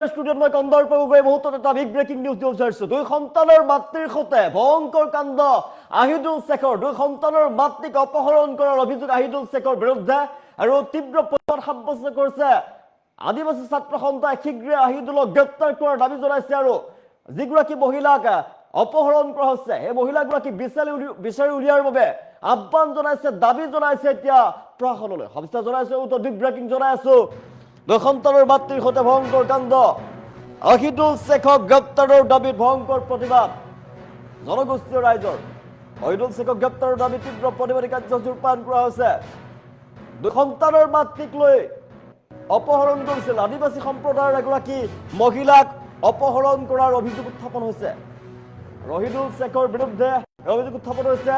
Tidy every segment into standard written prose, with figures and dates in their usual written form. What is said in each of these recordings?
স্টুডিওত মই কন্দৰ পৰা গৈ মুহূৰ্তত এটা বিগ ব্ৰেকিং নিউজ দিব বিচাৰিছো। দুই সন্তানৰ মাতৃৰ সৈতে ভয়ংকৰ কাণ্ড আহিদুল শেখৰ। দুই সন্তানৰ মাতৃক অপহৰণ কৰাৰ অভিযোগ আহিদুল শেখৰ বিৰুদ্ধে আৰু তীব্ৰ প্ৰতিবাদ সাব্যস্ত কৰিছে আদিবাসী ছাত্ৰ সন্থাই। শীঘ্ৰে আহিদুলক গ্ৰেপ্তাৰ কৰাৰ দাবী জনাইছে আৰু যিগৰাকী মহিলাক অপহৰণ কৰা হৈছে সেই মহিলাগৰাকীক বিচাৰি উলিয়াৰ বাবে আহ্বান জনাইছে, দাবী জনাইছে এতিয়া প্ৰশাসনলৈ। সবিস্তাৰ জনাইছো, বিগ ব্ৰেকিং জনাই আছো। দুই সন্তানৰ মাতৃৰ সৈতে ভয়ংকৰ কাণ্ড, আহিদুল শেখক গ্ৰেপ্তাৰৰ দাবীত ভয়ংকৰ প্ৰতিবাদ জনগোষ্ঠীয় ৰাইজৰ। আহিদুল শেখক গ্ৰেপ্তাৰৰ দাবী তীব্ৰ প্ৰতিবাদী কাৰ্যসূচী ৰূপায়ণ কৰা হৈছে। দুই সন্তানৰ মাতৃক লৈ অপহৰণ কৰিছিল আদিবাসী সম্প্ৰদায়ৰ এগৰাকী মহিলাক অপহৰণ কৰাৰ অভিযোগ উত্থাপন হৈছে। আহিদুল শেখৰ বিৰুদ্ধে অভিযোগ উত্থাপন হৈছে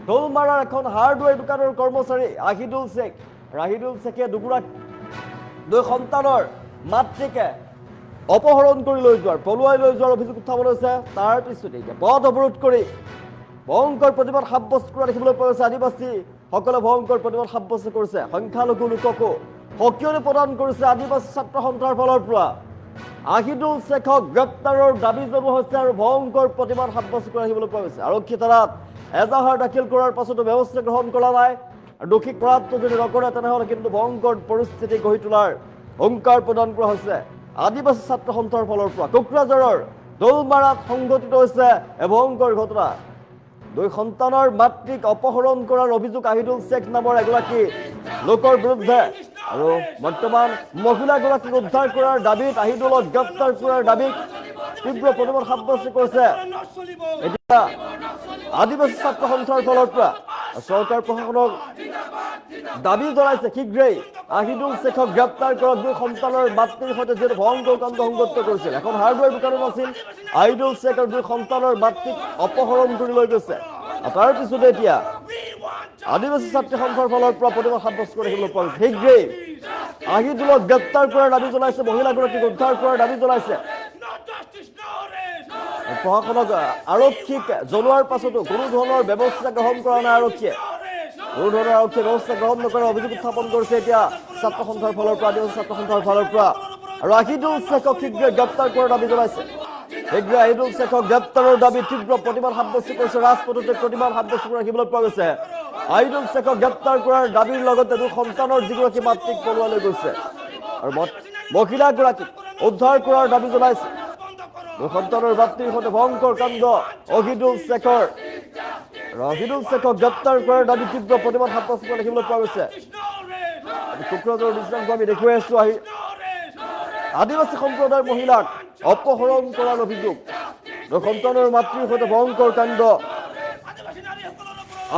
দৌলমাৰাৰ এখন হাৰ্ডৱেৰ দোকানৰ কৰ্মচাৰী আহিদুল শেখ। আহিদুল শেখে দুই সন্তানৰ মাতৃকে অপহৰণ কৰি লৈ যোৱাৰ, পলুৱাই লৈ যোৱাৰ অভিযোগ উত্থাপন হৈছে। তাৰ পিছতে এতিয়া পথ অৱৰোধ কৰি ভয়ংকৰ প্ৰতিবাদ সাব্যস্ত কৰা দেখিবলৈ পোৱা গৈছে। আদিবাসীসকলে ভয়ংকৰ প্ৰতিবাদ সাব্যস্ত কৰিছে। সংখ্যালঘু লোককো সকিয়নি প্ৰদান কৰিছে আদিবাসী ছাত্ৰ সন্থাৰ ফালৰ পৰা। আহিদুল শেখক গ্ৰেপ্তাৰৰ দাবী জনোৱা হৈছে আৰু ভয়ংকৰ প্ৰতিবাদ সাব্যস্ত কৰা দেখিবলৈ পোৱা গৈছে। আৰক্ষী থানাত এজাহাৰ দাখিল কৰাৰ পাছতো ব্যৱস্থা গ্ৰহণ কৰা নাই। দোষীক কৰাটো যদি নকৰে তেনেহ'লে কিন্তু ভয়ংকৰ পৰিস্থিতি গঢ়ি তোলাৰ হুংকাৰ প্ৰদান কৰা হৈছে আদিবাসী ছাত্ৰ সন্থাৰ ফালৰ পৰা। কোকৰাঝাৰৰ দৌলমাৰাত সংঘটিত হৈছে ভয়ংকৰ ঘটনা। দুই সন্তানৰ মাতৃক অপহৰণ কৰাৰ অভিযোগ আহিদুল শেখ নামৰ এগৰাকী লোকৰ বিৰুদ্ধে আৰু বৰ্তমান মহিলাগৰাকীক উদ্ধাৰ কৰাৰ দাবীত আহিদুলক গ্ৰেপ্তাৰ কৰাৰ দাবীত তীব্ৰ প্ৰতিবাদ সাব্যস্ত কৰিছে এতিয়া আদিবাসী ছাত্ৰ সন্থাৰ ফালৰ পৰা। চৰকাৰ প্ৰশাসনক দাবী জনাইছে শীঘ্ৰেই আহিদুল শেখক গ্ৰেপ্তাৰ কৰক। দুই সন্তানৰ মাতৃৰ সৈতে যিহেতু ভয়ংকৰ কাণ্ড সংঘটিত কৰিছিল, এখন হাৰ্ডৱেৰ দোকানত আছিল। আহিদুল শেখ আৰু দুই সন্তানৰ মাতৃক অপহৰণ কৰি লৈ গৈছে। তাৰ পিছতে এতিয়া আদিবাসী ছাত্ৰ সন্থাৰ ফালৰ পৰা প্ৰতিবাদ সাব্যস্ত কৰি দেখিবলৈ পোৱা গৈছে। শীঘ্ৰেই আহিদুলক গ্ৰেপ্তাৰ কৰাৰ দাবী জনাইছে, মহিলাগৰাকীক উদ্ধাৰ কৰাৰ দাবী জনাইছে। প্ৰশাসনক আৰক্ষীক জনোৱাৰ পাছতো কোনো ধৰণৰ ব্যৱস্থা গ্ৰহণ কৰা নাই আৰক্ষীয়ে। কোনো ধৰণৰ আৰক্ষীয়ে ব্যৱস্থা গ্ৰহণ নকৰাৰ অভিযোগ উত্থাপন কৰিছে এতিয়া ছাত্ৰ সন্থাৰ ফালৰ পৰা, আদিবাসী ছাত্ৰ সন্থাৰ ফালৰ পৰা। আৰু আহিদুল শেখক শীঘ্ৰে গ্ৰেপ্তাৰ কৰাৰ দাবী জনাইছে। শীঘ্ৰে আহিদুল শেখক গ্ৰেপ্তাৰৰ দাবী তীব্ৰ প্ৰতিবাদ সাব্যস্ত কৰিছে। ৰাজপথতে প্ৰতিবাদ সাব্যস্ত কৰা দেখিবলৈ পোৱা গৈছে। আহিদুল শেখক গ্ৰেপ্তাৰ কৰাৰ দাবীৰ লগতে দুই সন্তানৰ যিগৰাকী মাতৃক পলুৱাই লৈ গৈছে আৰু মহিলাগৰাকীক উদ্ধাৰ কৰাৰ দাবী জনাইছে। দুই সন্তানৰ মাতৃৰ সৈতে ভয়ংকৰ কাণ্ড আহিদুল শেখৰ। আহিদুল শেখক গ্ৰেপ্তাৰ কৰাৰ দাবী তীব্ৰ প্ৰতিবাদ সাব্যস্ত কৰা দেখিবলৈ পোৱা গৈছে। কোকৰাঝাৰৰ দৃশ্যাংশ আমি দেখুৱাই আছো। আদিবাসী সম্প্ৰদায়ৰ মহিলাক অপহৰণ কৰাৰ অভিযোগ, দুই সন্তানৰ মাতৃৰ সৈতে ভয়ংকৰ কাণ্ড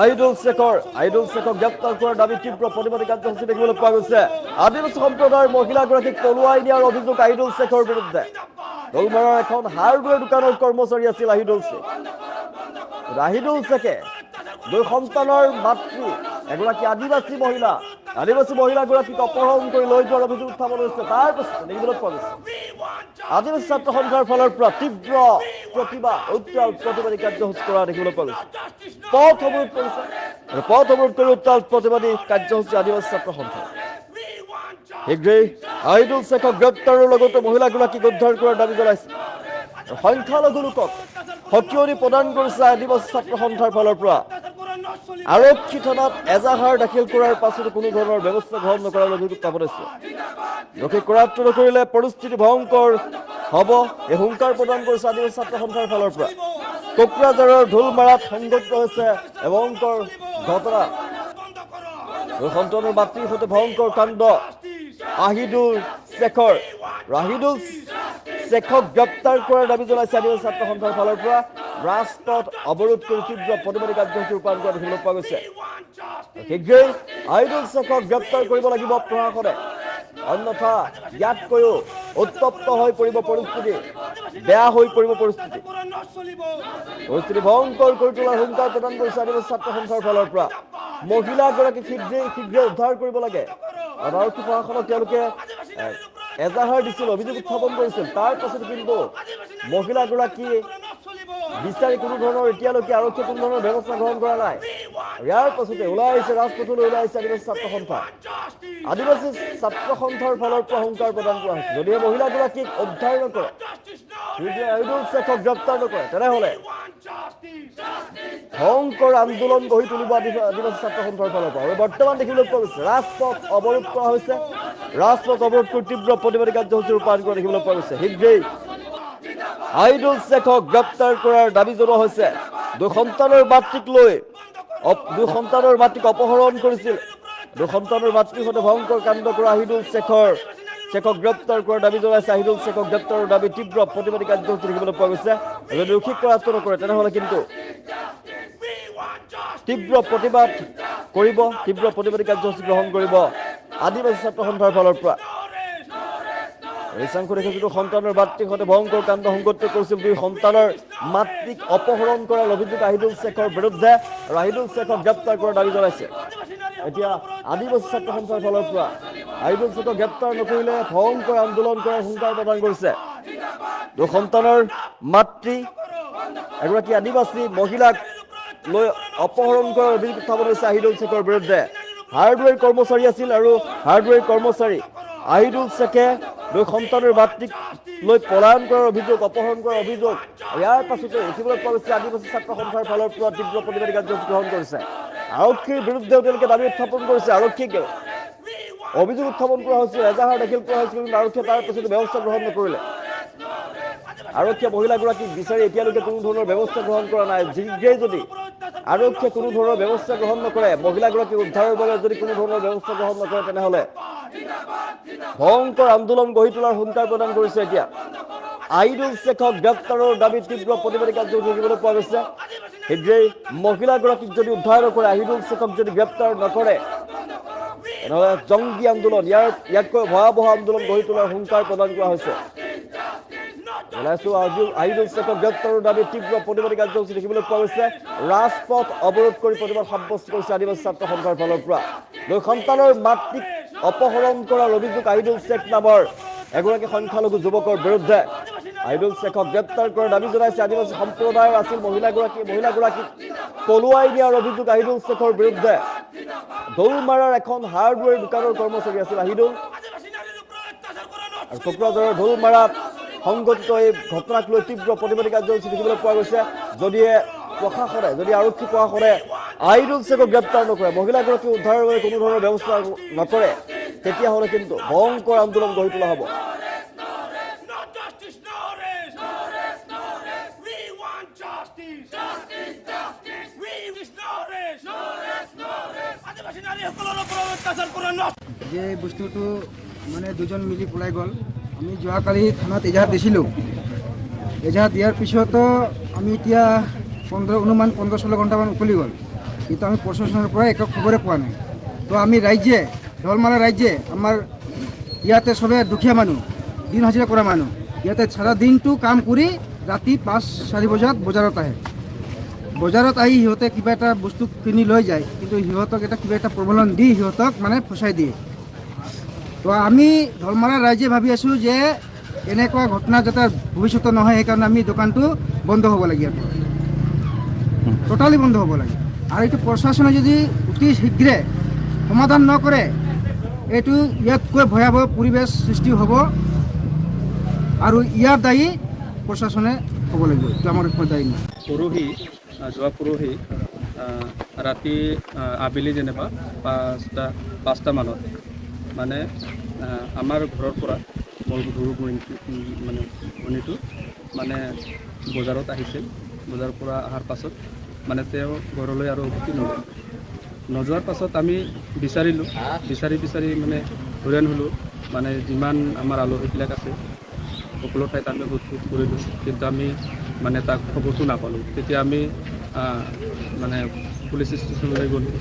আহিদুল শেখক গ্ৰেপ্তাৰ কৰাৰ দাবী তীব্ৰ প্ৰতিবাদী কাৰ্যসূচী দেখিবলৈ পোৱা গৈছে। আদিবাসী সম্প্ৰদায়ৰ মহিলাগৰাকীক পলুৱাই নিয়াৰ অভিযোগ আহিদুল শেখৰ বিৰুদ্ধে। দৌলমাৰাৰ এখন হাৰ্ডৱেৰ দোকানৰ কৰ্মচাৰী আছিল আহিদুল শেখ। আহিদুল শেখে দুই সন্তানৰ মাতৃ এগৰাকী আদিবাসী মহিলাগৰাকীক অপহৰণ কৰি লৈ যোৱাৰ অভিযোগ উত্থাপন হৈছে। তাৰ পিছত দেখিবলৈ পোৱা গৈছে আদিবাসী ছাত্ৰ সন্থাৰ ফালৰ পৰা তীব্ৰ প্ৰতিবাদ উত্তাল প্ৰতিবাদী কাৰ্যসূচী কৰা দেখিবলৈ পোৱা গৈছে। পথ অৱৰোধ কৰিছে আৰু পথ অৱৰোধ কৰি উত্তাল প্ৰতিবাদী কাৰ্যসূচী আদিবাসী ছাত্ৰ সন্থা। শীঘ্ৰেই আহিদুল শেখক গ্ৰেপ্তাৰৰ লগতে মহিলাগৰাকীক উদ্ধাৰ কৰাৰ দাবী জনাইছে। সংখ্যালঘু লোকক সকিয়নি প্ৰদান কৰিছে আদিবাসী ছাত্ৰ সন্থাৰ ফালৰ পৰা। আৰক্ষী থানাত এজাহাৰ দাখিল কৰাৰ পাছতো কোনো ধৰণৰ ব্যৱস্থা গ্ৰহণ নকৰাৰ অভিযোগ উত্থাপন হৈছে। দোষীক কৰাটো নকৰিলে পৰিস্থিতি ভয়ংকৰ হ'ব, এই হুংকাৰ প্ৰদান কৰিছে আদিবাসী ছাত্ৰ সন্থাৰ ফালৰ পৰা। কোকৰাঝাৰৰ দৌলমাৰাত সংঘটিত হৈছে ভয়ংকৰ ঘটনা। দুই সন্তানৰ মাতৃৰ সৈতে ভয়ংকৰ কাণ্ড আহিদুল শেখৰ। আহিদুল শেখক গ্ৰেপ্তাৰ কৰাৰ দাবী জনাইছে আদিবাসী ছাত্ৰ সন্থাৰ ফালৰ পৰা। ৰাজপথ অৱৰোধ কৰি তীব্ৰ প্ৰতিবাদী কাৰ্যসূচী ৰূপায়ণ কৰা দেখিবলৈ পোৱা গৈছে। শীঘ্ৰেই আহিদুল শেখক গ্ৰেপ্তাৰ কৰিব লাগিব প্ৰশাসনে, অন্যথা ইয়াতকৈও উত্তপ্ত হৈ পৰিব পৰিস্থিতি, বেয়া হৈ পৰিব পৰিস্থিতি ভয়ংকৰ কৰি তোলাৰ হুংকাৰ প্ৰদান কৰিছে আদিবাসী ছাত্ৰ সন্থাৰ ফালৰ পৰা। মহিলাগৰাকীক শীঘ্ৰে উদ্ধাৰ কৰিব লাগে। আৰক্ষী প্ৰশাসনক তেওঁলোকে এজাহাৰ দিছিল, অভিযোগ উত্থাপন কৰিছিল। তাৰ পাছত কিন্তু মহিলাগৰাকী বিচাৰি কোনো ধৰণৰ এতিয়ালৈকে আৰক্ষীয়ে কোনো ধৰণৰ ব্যৱস্থা গ্ৰহণ কৰা নাই। ইয়াৰ পাছতে ওলাই আহিছে ৰাজপথলৈ ওলাই আহিছে আদিবাসী ছাত্ৰ সন্থা আদিবাসী ছাত্ৰ সন্থাৰ ফালৰ পৰা হুংকাৰ প্ৰদান কৰা হৈছে যদিহে মহিলাগৰাকীক উদ্ধাৰ নকৰে আহিদুল শেখক গ্ৰেপ্তাৰ নকৰে তেনেহ'লে ভয়ংকৰ আন্দোলন গঢ়ি তুলিব আদিবাসী ছাত্ৰ সন্থাৰ ফালৰ পৰা আৰু বৰ্তমান দেখিবলৈ পোৱা গৈছে ৰাজপথ অৱৰোধ কৰা হৈছে ৰাজপথ অৱৰোধ কৰি তীব্ৰ প্ৰতিবাদী কাৰ্যসূচী ৰূপায়ণ কৰা দেখিবলৈ পোৱা গৈছে শীঘ্ৰেই আহিদুল শেখক গ্ৰেপ্তাৰ কৰাৰ দাবী জনোৱা হৈছে দুই সন্তানৰ মাতৃক অপহৰণ কৰিছিল দুই সন্তানৰ মাতৃৰ সৈতে ভয়ংকৰ কাণ্ড কৰা আহিদুল শেখক গ্ৰেপ্তাৰ কৰাৰ দাবী জনাইছে আহিদুল শেখক গ্ৰেপ্তাৰৰ দাবী তীব্ৰ প্ৰতিবাদী কাৰ্যসূচী দেখিবলৈ পোৱা গৈছে যদি ৰক্ষীক কৰায়ত্ব নকৰে তেনেহ'লে কিন্তু তীব্ৰ প্ৰতিবাদ কৰিব তীব্ৰ প্ৰতিবাদী কাৰ্যসূচী গ্ৰহণ কৰিব আদিবাসী ছাত্ৰ সন্থাৰ ফালৰ পৰা ৰিচাংখ দেখিছোঁ সন্তানৰ মাতৃৰ সৈতে ভয়ংকৰ কাণ্ড সংঘটিত কৰিছিল দুই সন্তানৰ মাতৃক অপহৰণ কৰাৰ অভিযোগ আহিদুল শেখৰ বিৰুদ্ধে আৰু আহিদুল শেখক গ্ৰেপ্তাৰ কৰাৰ দাবী জনাইছে এতিয়া আদিবাসী ছাত্ৰ সন্থাৰ ফালৰ পৰা আহিদুল শেখক গ্ৰেপ্তাৰ নকৰিলে ভয়ংকৰ আন্দোলন কৰাৰ হুংকাৰ প্ৰদান কৰিছে দুই সন্তানৰ মাতৃ এগৰাকী আদিবাসী মহিলাক লৈ অপহৰণ কৰাৰ অভিযোগ উত্থাপন হৈছে আহিদুল শেখৰ বিৰুদ্ধে হাৰ্ডৱেৰ কৰ্মচাৰী আছিল আৰু হাৰ্ডৱেৰ কৰ্মচাৰী আহিদুল শেখে দুই সন্তানৰ মাতৃক লৈ পলায়ন কৰাৰ অভিযোগ অপহৰণ কৰাৰ অভিযোগ ইয়াৰ পাছতে দেখিবলৈ পোৱা গৈছে আদিবাসী ছাত্ৰ সন্থাৰ ফালৰ পৰা তীব্ৰ প্ৰতিবাদী কাৰ্যসূচী গ্ৰহণ কৰিছে আৰক্ষীৰ বিৰুদ্ধেও তেওঁলোকে দাবী উত্থাপন কৰিছে আৰক্ষীক অভিযোগ উত্থাপন কৰা হৈছিল এজাহাৰ দাখিল কৰা হৈছিল কিন্তু আৰক্ষীয়ে তাৰ পাছতে ব্যৱস্থা গ্ৰহণ নকৰিলে আৰক্ষীয়ে মহিলাগৰাকীক বিচাৰি এতিয়ালৈকে কোনো ধৰণৰ ব্যৱস্থা গ্ৰহণ কৰা নাই শীঘ্ৰেই যদি আৰক্ষীয়ে কোনো ধৰণৰ ব্যৱস্থা গ্ৰহণ নকৰে মহিলাগৰাকীক উদ্ধাৰৰ বাবে যদি কোনো ধৰণৰ ব্যৱস্থা গ্ৰহণ নকৰে তেনেহ'লে ভয়ংকৰ আন্দোলন গঢ়ি তোলাৰ হুংকাৰ প্ৰদান কৰিছে এতিয়া আহিদুল শেখক গ্ৰেপ্তাৰৰ দাবী তীব্ৰ প্ৰতিবাদী কাৰ্যসূচী দেখিবলৈ পোৱা গৈছে শীঘ্ৰেই মহিলাগৰাকীক যদি উদ্ধাৰ নকৰে আহিদুল শেখক যদি গ্ৰেপ্তাৰ নকৰে তেনেহ'লে জংগী আন্দোলন ইয়াতকৈ ভয়াৱহ আন্দোলন গঢ়ি তোলাৰ হুংকাৰ প্ৰদান কৰা হৈছে আহিদুল শেখক গ্ৰেপ্তাৰৰ দাবী তীব্ৰ প্ৰতিবাদী কাৰ্যসূচী দেখিবলৈ পোৱা গৈছে ৰাজপথ অৱৰোধ কৰি প্ৰতিবাদ সাব্যস্ত কৰিছে আদিবাসী ছাত্ৰ সন্থাৰ ফালৰ পৰা দুই সন্তানৰ মাতৃক অপহৰণ কৰাৰ অভিযোগ আহিদুল শেখ নামৰ এগৰাকী সংখ্যালঘু যুৱকৰ বিৰুদ্ধে আহিদুল শেখক গ্ৰেপ্তাৰ কৰাৰ দাবী জনাইছে আদিবাসী সম্প্ৰদায়ৰ আছিল মহিলাগৰাকীক পলুৱাই নিয়াৰ অভিযোগ আহিদুল শেখৰ বিৰুদ্ধে দৌলমাৰাৰ এখন হাৰ্ডৱেৰ দোকানৰ কৰ্মচাৰী আছিল আহিদুল আৰু কোকৰাঝাৰৰ দৌলমাৰাত সংঘটিত এই ঘটনাক লৈ তীব্ৰ প্ৰতিবাদী কাৰ্যসূচী দেখিবলৈ পোৱা গৈছে যদি আৰক্ষী প্ৰশাসনে আহিদুল শেখক গ্ৰেপ্তাৰ নকৰে মহিলাগৰাকী উদ্ধাৰৰ বাবে কোনো ধৰণৰ ব্যৱস্থা নকৰে তেতিয়াহ'লে কিন্তু ভয়ংকৰ আন্দোলন গঢ়ি তোলা হ'ব যে বস্তুটো মানে দুজন মিলি পলাই গ'ল আমি যোৱাকালি থানাত এজাহাৰ দিছিলোঁ এজাহাৰ দিয়াৰ পিছতো আমি এতিয়া অনুমান 15-16 ঘণ্টামান উকলি গ'ল কিন্তু আমি প্ৰশাসনৰ পৰা একো খবৰে পোৱা নাই তো আমি ঢলমালা ৰাজ্যে আমাৰ ইয়াতে চবে দুখীয়া মানুহ দিন হাজিৰা কৰা মানুহ ইয়াতে সাৰা দিনটো কাম কৰি ৰাতি 5-4 বজাত বজাৰত আহে বজাৰত আহি সিহঁতে কিবা এটা বস্তু কিনি লৈ যায় কিন্তু সিহঁতক কিবা এটা প্ৰলোভন দি সিহঁতক মানে ফচাই দিয়ে তো আমি ঢলমালা ৰাইজে ভাবি আছোঁ যে এনেকুৱা ঘটনা যাতে ভৱিষ্যতে নহয় সেইকাৰণে আমি দোকানটো বন্ধ হ'ব লাগে টোটালি বন্ধ হ'ব লাগে আৰু এইটো প্ৰশাসনে যদি অতি শীঘ্ৰে সমাধান নকৰে এইটো ইয়াতকৈ ভয়াৱহ পৰিৱেশ সৃষ্টি হ'ব আৰু ইয়াৰ দায়ী প্ৰশাসনে হ'ব লাগিব এইটো আমাৰ দায়ী নহয় যোৱা পৰহি ৰাতি আবেলি যেনিবা 5টা মানত মানে আমাৰ ঘৰৰ পৰা মোৰ সৰু মানে ভনীটো মানে বজাৰত আহিছিল বজাৰৰ পৰা অহাৰ পাছত মানে তেওঁ ঘৰলৈ আৰু উভতি নোযোৱাৰ পাছত আমি বিচাৰি মানে হইৰাণ হ'লোঁ মানে যিমান আমাৰ আলহীবিলাক আছে সকলো ঠাইত আমি সোধ কৰিলোঁ কিন্তু আমি মানে তাক খবৰটো নাপালোঁ তেতিয়া আমি মানে পুলিচ ষ্টেচনলৈ গ'লোঁ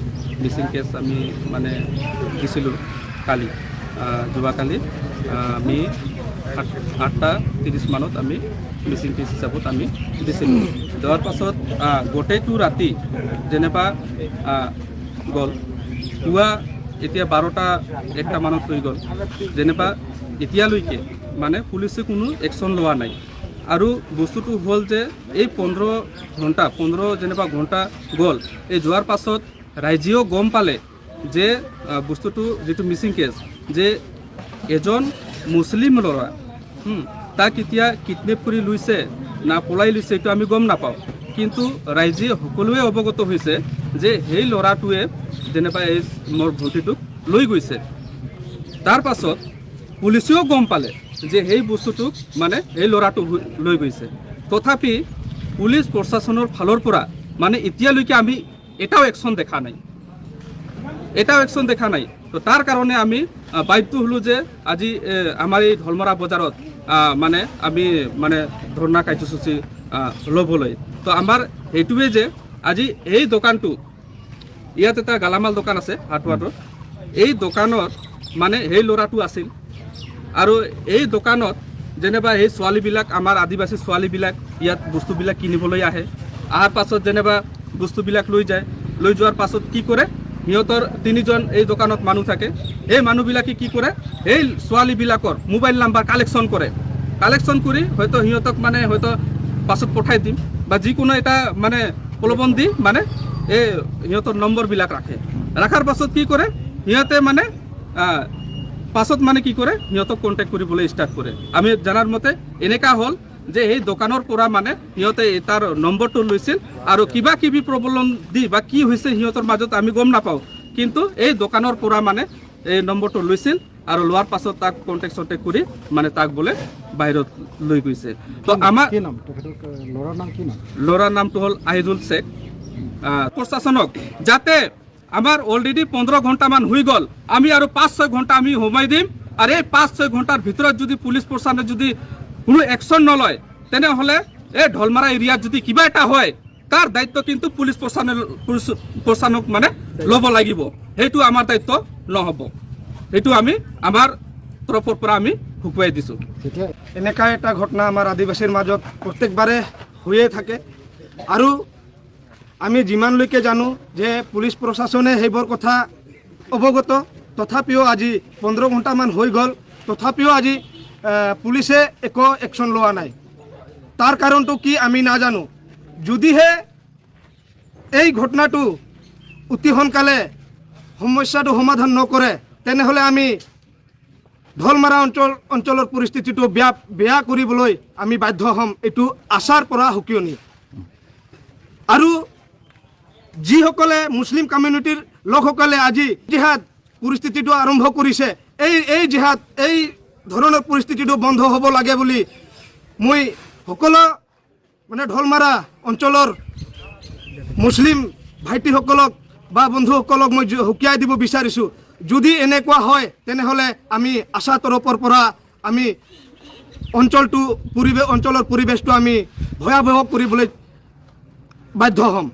মিচিং কেছ আমি মানে দিছিলোঁ যোৱাকালি আমি 8:30 মানত আমি মিচিং কেছ হিচাপত আমি দিছিলোঁ যোৱাৰ পাছত গোটেইটো ৰাতি যেনিবা গ'ল পুৱা এতিয়া 12টা-1টা মানত হৈ গ'ল যেনিবা এতিয়ালৈকে মানে পুলিচে কোনো একশ্যন লোৱা নাই আৰু বস্তুটো হ'ল যে এই 15 যেনিবা ঘণ্টা গ'ল এই যোৱাৰ পাছত ৰাইজেও গম পালে যে বস্তুটো যিটো মিচিং কেছ যে এজন মুছলিম ল'ৰা তাক এতিয়া কিডনেপ কৰি লৈছে না পলাই লৈছে এইটো আমি গম নাপাওঁ, কিন্তু ৰাইজে সকলোৱে অৱগত হৈছে যে সেই ল'ৰাটোৱে যেনিবা এই মোৰ ভণ্টিটোক লৈ গৈছে। তাৰ পাছত পুলিচেও গম পালে যে সেই বস্তুটোক মানে এই ল'ৰাটো লৈ গৈছে। তথাপি পুলিচ প্ৰশাসনৰ ফালৰ পৰা মানে এতিয়ালৈকে আমি এটাও একশ্যন দেখা নাই। তো তাৰ কাৰণে আমি বাধ্য হ'লোঁ যে আজি আমাৰ এই ঢলমৰা বজাৰত মানে আমি মানে ধৰ্ণা কাৰ্যসূচী ল'বলৈ। তো আমাৰ সেইটোৱে যে আজি এই দোকানটো, ইয়াত এটা গালামাল দোকান আছে হাটুৱাটোত, এই দোকানত মানে সেই ল'ৰাটো আছিল আৰু এই দোকানত যেনিবা এই ছোৱালীবিলাক আমাৰ আদিবাসী ছোৱালীবিলাক ইয়াত বস্তুবিলাক কিনিবলৈ আহে। অহাৰ পাছত যেনিবা বস্তুবিলাক লৈ যায়, লৈ যোৱাৰ পাছত কি কৰে, সিহঁতৰ 3জন এই দোকানত মানুহ থাকে। এই মানুহবিলাকে কি কৰে, এই ছোৱালীবিলাকৰ মোবাইল নাম্বাৰ কালেকশ্যন কৰি হয়তো সিহঁতক মানে হয়তো পাছত পঠাই দিম বা যিকোনো এটা মানে প্ৰলোভন দি মানে এই সিহঁতৰ নম্বৰবিলাক ৰাখাৰ পাছত কি কৰে সিহঁতে মানে পাছত মানে কি কৰে সিহঁতক কণ্টেক্ট কৰিবলৈ ষ্টাৰ্ট কৰে। আমি জনাৰ মতে এনেকুৱা হ'ল যে এই দোকানৰ পৰা মানে সিহঁতে তাৰ নম্বৰটো লৈছিল আৰু কিবা কিবি প্ৰব্লেম দি বা কি হৈছে সিহঁতৰ মাজত আমি গম নাপাওঁ, কিন্তু এই দোকানৰ পৰা মানে এই নম্বৰটো লৈছিল আৰু লোৱাৰ পাছত তাক কণ্টেক্ট কৰি মানে তাক বোলে বাহিৰত লৈ গৈছে। তো আমাৰ ল'ৰাৰ নামটো হ'ল আহিদুল শেখ। প্ৰশাসনক যাতে আমাৰ অলৰেডি 15 ঘণ্টামান হৈ গ'ল, আমি আৰু 5-6 ঘণ্টা আমি সময় দিম, আৰু এই 5-6 ঘণ্টাৰ ভিতৰত যদি পুলিচ প্ৰশাসনে যদি কোনো একশ্যন নলয় তেনেহ'লে এই ঢলমাৰা এৰিয়াত যদি কিবা এটা হয় তাৰ দায়িত্ব কিন্তু পুলিচ প্ৰশাসনক মানে ল'ব লাগিব। সেইটো আমাৰ দায়িত্ব নহ'ব, সেইটো আমি আমাৰ তৰফৰ পৰা আমি শুকুৱাই দিছোঁ। এনেকা এটা ঘটনা আমাৰ আদিবাসীৰ মাজত প্ৰত্যেকবাৰে হৈয়ে থাকে আৰু আমি যিমানলৈকে জানো যে পুলিচ প্ৰশাসনে সেইবোৰ কথা অৱগত, তথাপিও আজি 15 ঘণ্টামান হৈ গ'ল, তথাপিও আজি পুলিচে একো একশ্যন লোৱা নাই। তাৰ কাৰণটো কি আমি নাজানো। যদিহে এই ঘটনাটো অতি সোনকালে সমস্যাটো সমাধান নকৰে তেনেহ'লে আমি ঢলমাৰা অঞ্চলৰ পৰিস্থিতিটো বেয়া কৰিবলৈ আমি বাধ্য হ'ম। এইটো আশাৰ পৰা সকিয়নি। আৰু যিসকলে মুছলিম কমিউনিটিৰ লোকসকলে আজি জিহাদ পৰিস্থিতিটো আৰম্ভ কৰিছে, এই জিহাদ এই ধৰণৰ পৰিস্থিতিটো বন্ধ হ'ব লাগে বুলি মই সকলো মানে ঢলমাৰা অঞ্চলৰ মুছলিম ভাইটিসকলক বা বন্ধুসকলক মই সকীয়াই দিব বিচাৰিছোঁ। যদি এনেকুৱা হয় তেনেহ'লে আমি আশা তৰফৰ পৰা আমি অঞ্চলৰ পৰিৱেশটো আমি ভয়াৱহ কৰিবলৈ বাধ্য হ'ম।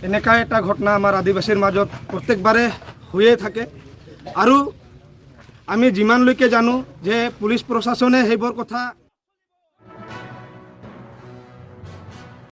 এনেকা এটা ঘটনা আমাৰ আদিবাসীৰ মাজত প্ৰত্যেকবাৰে হৈয়ে থাকে আৰু আমি যিমানলৈকে জানো যে পুলিচ প্ৰশাসনে সেইবোৰ কথা